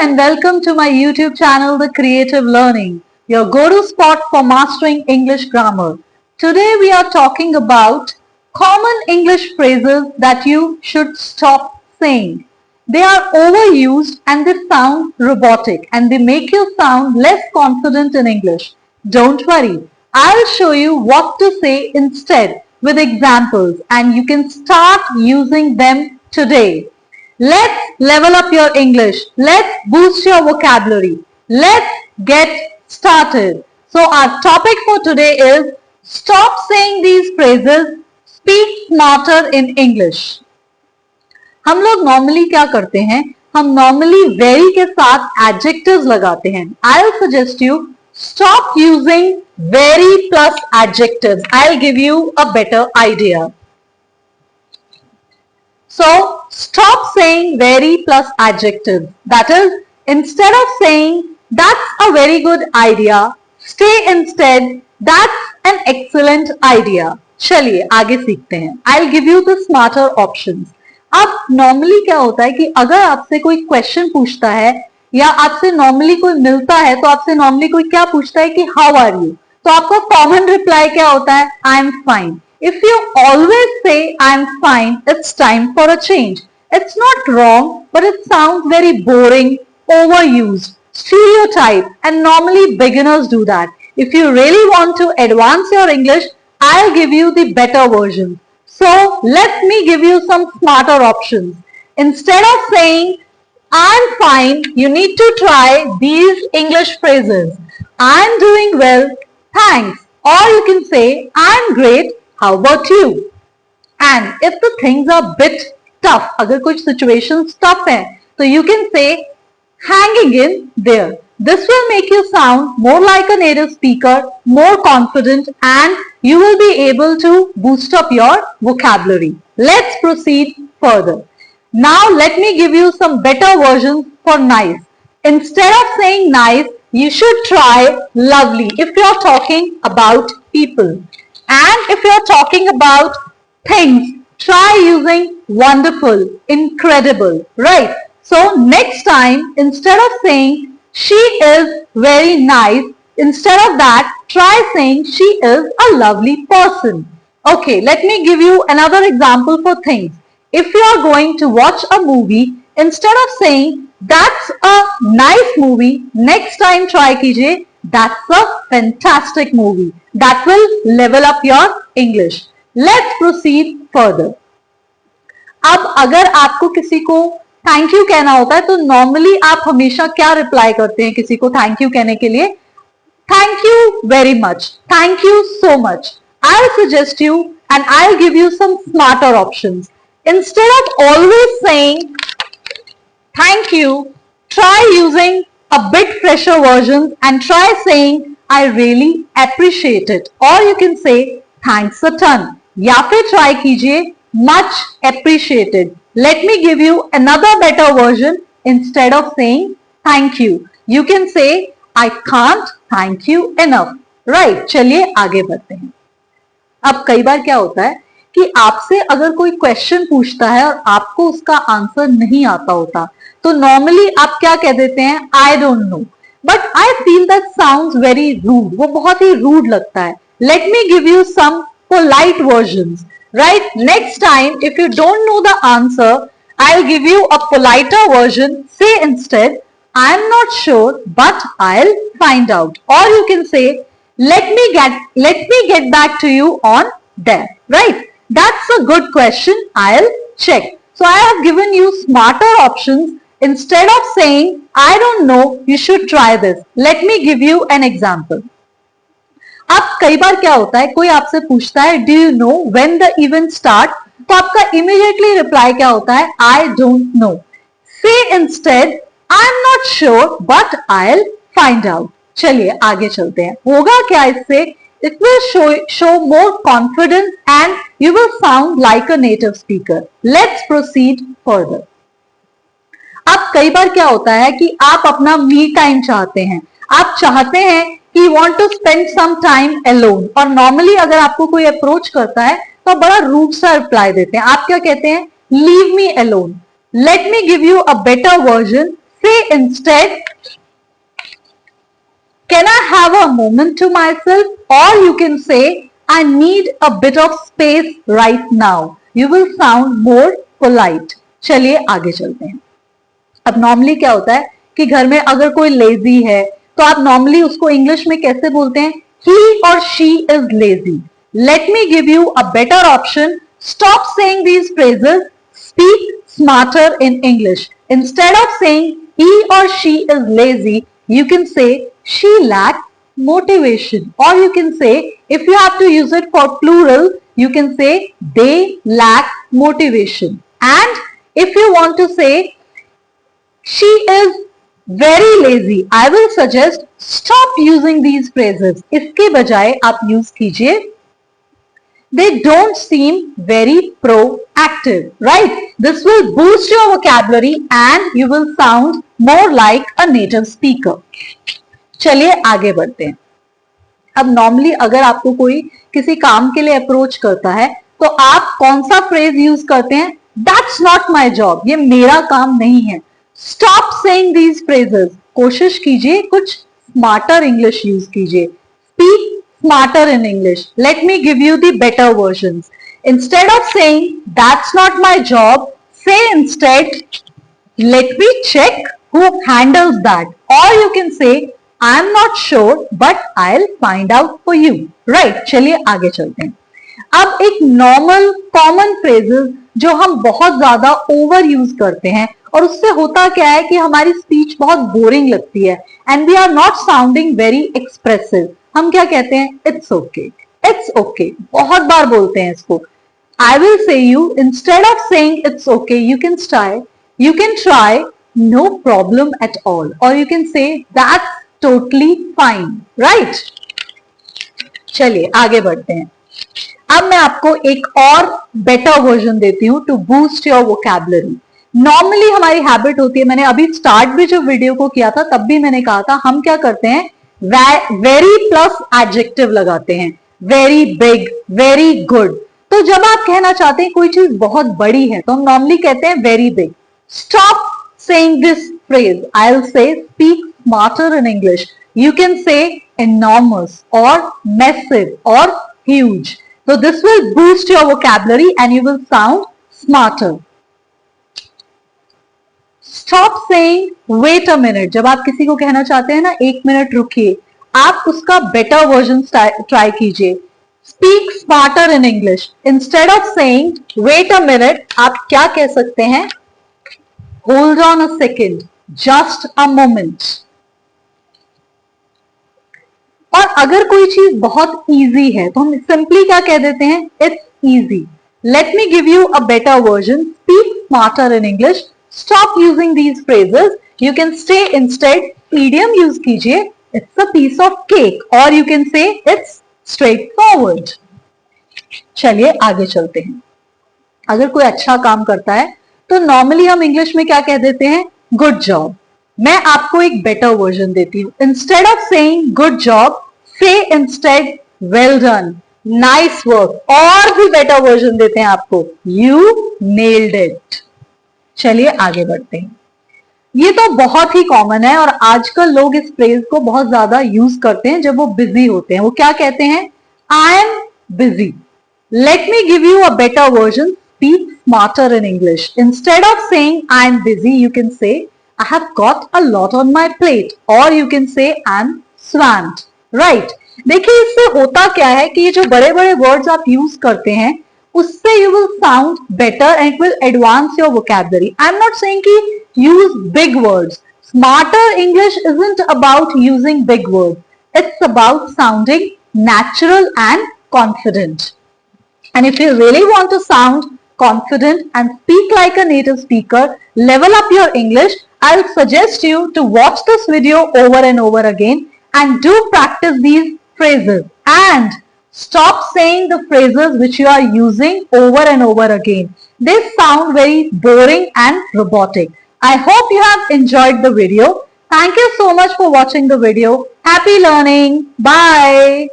and welcome to my YouTube channel, The Creative Learning, your go-to spot for mastering English grammar. Today we are talking about common English phrases that you should stop saying. They are overused and they sound robotic and they make you sound less confident in English. Don't worry, I'll show you what to say instead with examples and you can start using them today. Let's level up your English. Let's boost your vocabulary. Let's get started. So our topic for today is stop saying these phrases, speak smarter in English. हम लोग normally क्या करते हैं? हम normally very के साथ adjectives लगाते हैं. I'll suggest you stop using very plus adjectives. I'll give you a better idea. So, stop saying very plus adjectives. That is, instead of saying, that's a very good idea, say instead, that's an excellent idea. चलिए आगे सीखते हैं. I'll give you the smarter options. अब normally क्या होता है कि अगर आपसे कोई question पूछता है या आपसे normally कोई मिलता है तो आपसे normally कोई क्या पूछता है कि how are you? तो आपका common reply क्या होता है? I'm fine. If you always say I'm fine, it's time for a change. It's not wrong, but it sounds very boring, overused, stereotype, and normally beginners do that. If you really want to advance your English, I'll give you the better version. So let me give you some smarter options. Instead of saying I'm fine, you need to try these English phrases. I'm doing well, thanks. Or you can say I'm great, how about you? And if the things are bit tough, अगर कुछ situations tough है, तो you can say hanging in there. This will make you sound more like a native speaker, more confident, and you will be able to boost up your vocabulary. Let's proceed further. Now let me give you some better versions for nice. Instead of saying nice, you should try lovely if you are talking about people. And if you're talking about things, try using wonderful, incredible, right? So next time, instead of saying she is very nice, instead of that, try saying she is a lovely person. Okay, let me give you another example for things. If you are going to watch a movie, instead of saying that's a nice movie, next time try कीजिए that's a fantastic movie. That will level up your English. Let's proceed further. अब अगर आपको किसी को thank you कहना होता है तो नॉर्मली आप हमेशा क्या रिप्लाई करते हैं किसी को थैंक यू कहने के लिए? Thank you very much, thank you so much. I'll suggest you and I'll give you some smarter options. Instead of always saying thank you, try using a bit fresher version and try saying I really appreciate it. Or you can say thanks a ton. या फिर try कीजिए much appreciated. Let me give you another better version. Instead of saying thank you, you can say I can't thank you enough. Right? चलिए आगे बढ़ते हैं. अब कई बार क्या होता है कि आपसे अगर कोई क्वेश्चन पूछता है और आपको उसका आंसर नहीं आता होता तो नॉर्मली आप क्या कह देते हैं? I don't know. But I feel that sounds very rude. वो बहुत ही रूड लगता है. Let me give you some polite versions. Right? Next time if you don't know the answer, I will give you a politer version. Say instead I am not sure but I will find out. और you can say let me get back to you on that. Right? That's a good question. I'll check. So I have given you smarter options. Instead of saying I don't know, you should try this. Let me give you an example. अब कई बार क्या होता है, कोई आपसे पूछता है do you know when the event start, तो आपका immediately reply क्या होता है? I don't know. Say instead I'm not sure but I'll find out. चलिए आगे चलते हैं. होगा क्या इससे? It will show more confidence and you will sound like a native speaker. Let's proceed further. अब कई बार क्या होता है कि आप अपना me time चाहते हैं. आप चाहते हैं कि you want to spend some time alone. और normally अगर आपको कोई approach करता है तो बड़ा rude सा reply देते हैं. आप क्या कहते हैं? Leave me alone. Let me give you a better version. say instead, can I have a moment to myself? Or you can say, I need a bit of space right now. You will sound more polite. चलिए आगे चलते हैं. अब normally क्या होता है कि घर में अगर कोई लेजी है तो आप नॉर्मली उसको इंग्लिश में कैसे बोलते हैं? He or she is lazy. Let me give you a better option. Stop saying these phrases. Speak smarter in English. Instead of saying he or she is lazy, you can say she lacks motivation. Or you can say, if you have to use it for plural, you can say they lack motivation. And if you want to say she is very lazy, I will suggest stop using these phrases. इसके बजाय आप use कीजिए they don't seem very proactive, right? This will boost your vocabulary and you will sound more like a native speaker. चलिए आगे बढ़ते हैं. अब normally अगर आपको कोई किसी काम के लिए अप्रोच करता है तो आप कौन सा फ्रेज यूज करते हैं? That's not my job. ये मेरा काम नहीं है. Stop saying these phrases. कोशिश कीजिए कुछ स्मार्टर इंग्लिश यूज कीजिए. Speak smarter in English. Let me give you the better versions. Instead of saying that's not my job, say instead let me check who handles that. Or you can say I'm not sure but I'll find out for you. Right? चलिए आगे चलते हैं. अब एक normal common phrases जो हम बहुत ज्यादा ओवर यूज करते हैं और उससे होता क्या है कि हमारी स्पीच बहुत बोरिंग लगती है and we are not sounding very expressive. हम क्या कहते हैं? It's okay, it's okay. बहुत बार बोलते हैं इसको. I will say you instead of saying it's okay you can try no problem at all. और you can say that's totally fine. Right? चलिए आगे बढ़ते हैं. अब मैं आपको एक और बेटर वर्जन देती हूं to boost your vocabulary. Normally हमारी हैबिट होती है, मैंने अभी स्टार्ट भी जो वीडियो को किया था तब भी मैंने कहा था हम क्या करते हैं? वेरी प्लस एडजेक्टिव लगाते हैं. Very big, very good. तो जब आप कहना चाहते हैं कोई चीज बहुत बड़ी है तो हम नॉर्मली कहते हैं very big. Stop saying this phrase. I will से speak smarter in English. You can say enormous or massive or huge. So this will boost your vocabulary and you will sound smarter. Stop saying wait a minute. जब आप किसी को कहना चाहते हैं ना एक मिनट रुकिए, आप उसका better version try कीजिए. Speak smarter in English. Instead of saying wait a minute, आप क्या कह सकते हैं? Hold on a second. Just a moment. और अगर कोई चीज बहुत इजी है तो हम सिंपली क्या कह देते हैं? It's easy. Let me give you a better version. Speak smarter in English. Stop using these phrases. You can say instead idiom use कीजिए. It's a piece of cake. और you can say it's straightforward. चलिए आगे चलते हैं. अगर कोई अच्छा काम करता है तो नॉर्मली हम इंग्लिश में क्या कह देते हैं? Good job. मैं आपको एक बेटर वर्जन देती हूं. Instead of saying good job, say instead well done, nice work. और भी बेटर वर्जन देते हैं आपको, यू नेल्ड इट. चलिए आगे बढ़ते हैं. ये तो बहुत ही कॉमन है और आजकल लोग इस फ्रेज को बहुत ज्यादा यूज करते हैं जब वो बिजी होते हैं. वो क्या कहते हैं? I am busy. Late me give you a better version. Speak smarter in English. Instead of saying I am busy, you can से I have got a lot on my plate. Or you can say I'm swamped. Right? देखिए इससे होता क्या है कि ये जो बड़े बड़े वर्ड्स आप यूज करते हैं उससे you will sound better and it will advance your vocabulary. I'm not saying कि use big words. Smarter English isn't about using big words. It's about sounding natural and confident. And if you really want to sound confident and speak like a native speaker, level up your English, I'll suggest you to watch this video over and over again and do practice these phrases and stop saying the phrases which you are using over and over again. They sound very boring and robotic. I hope you have enjoyed the video. Thank you so much for watching the video. Happy learning. Bye.